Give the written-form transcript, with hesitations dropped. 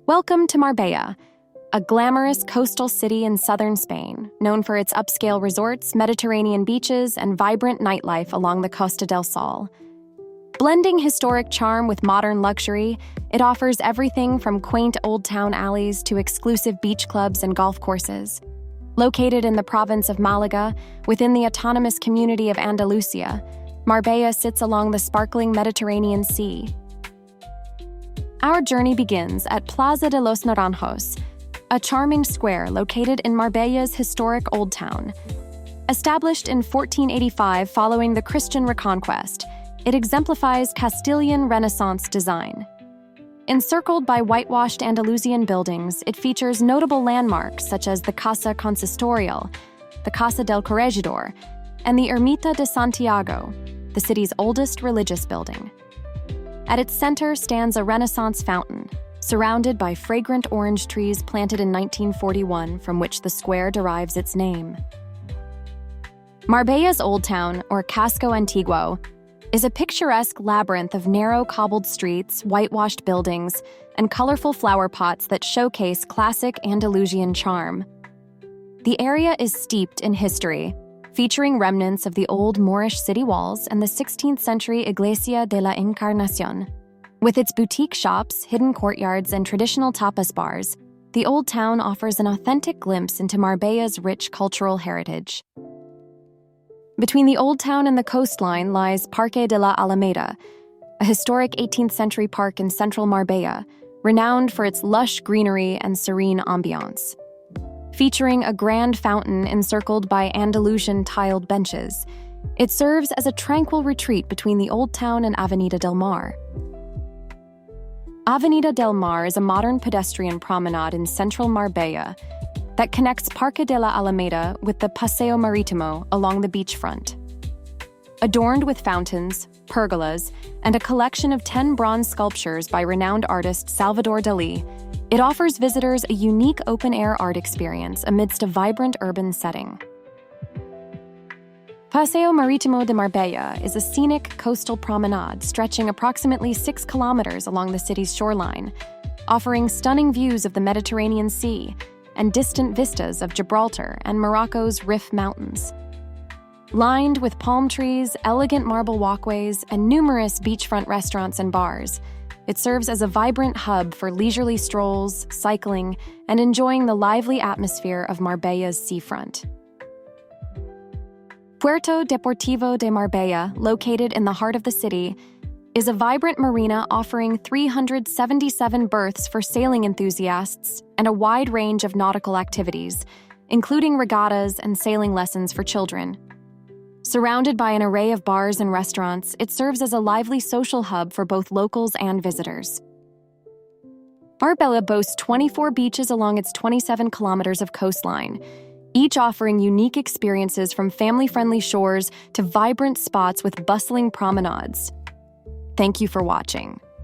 Welcome to Marbella, a glamorous coastal city in southern Spain, known for its upscale resorts, Mediterranean beaches, and vibrant nightlife along the Costa del Sol. Blending historic charm with modern luxury, it offers everything from quaint old town alleys to exclusive beach clubs and golf courses. Located in the province of Malaga, within the autonomous community of Andalusia, Marbella sits along the sparkling Mediterranean Sea. Our journey begins at Plaza de los Naranjos, a charming square located in Marbella's historic Old Town. Established in 1485 following the Christian Reconquest, it exemplifies Castilian Renaissance design. Encircled by whitewashed Andalusian buildings, it features notable landmarks such as the Casa Consistorial, the Casa del Corregidor, and the Ermita de Santiago, the city's oldest religious building. At its center stands a Renaissance fountain, surrounded by fragrant orange trees planted in 1941, from which the square derives its name. Marbella's Old Town, or Casco Antiguo, is a picturesque labyrinth of narrow cobbled streets, whitewashed buildings, and colorful flower pots that showcase classic Andalusian charm. The area is steeped in history, featuring remnants of the old Moorish city walls and the 16th century Iglesia de la Encarnación. With its boutique shops, hidden courtyards, and traditional tapas bars, the Old Town offers an authentic glimpse into Marbella's rich cultural heritage. Between the Old Town and the coastline lies Parque de la Alameda, a historic 18th century park in central Marbella, renowned for its lush greenery and serene ambiance. Featuring a grand fountain encircled by Andalusian tiled benches, it serves as a tranquil retreat between the Old Town and Avenida del Mar. Avenida del Mar is a modern pedestrian promenade in central Marbella that connects Parque de la Alameda with the Paseo Marítimo along the beachfront. Adorned with fountains, pergolas, and a collection of 10 bronze sculptures by renowned artist Salvador Dalí, it offers visitors a unique open-air art experience amidst a vibrant urban setting. Paseo Marítimo de Marbella is a scenic coastal promenade stretching approximately 6 kilometers along the city's shoreline, offering stunning views of the Mediterranean Sea and distant vistas of Gibraltar and Morocco's Rif Mountains. Lined with palm trees, elegant marble walkways, and numerous beachfront restaurants and bars, it serves as a vibrant hub for leisurely strolls, cycling, and enjoying the lively atmosphere of Marbella's seafront. Puerto Deportivo de Marbella, located in the heart of the city, is a vibrant marina offering 377 berths for sailing enthusiasts and a wide range of nautical activities, including regattas and sailing lessons for children. Surrounded by an array of bars and restaurants, it serves as a lively social hub for both locals and visitors. Marbella boasts 24 beaches along its 27 kilometers of coastline, each offering unique experiences from family-friendly shores to vibrant spots with bustling promenades. Thank you for watching.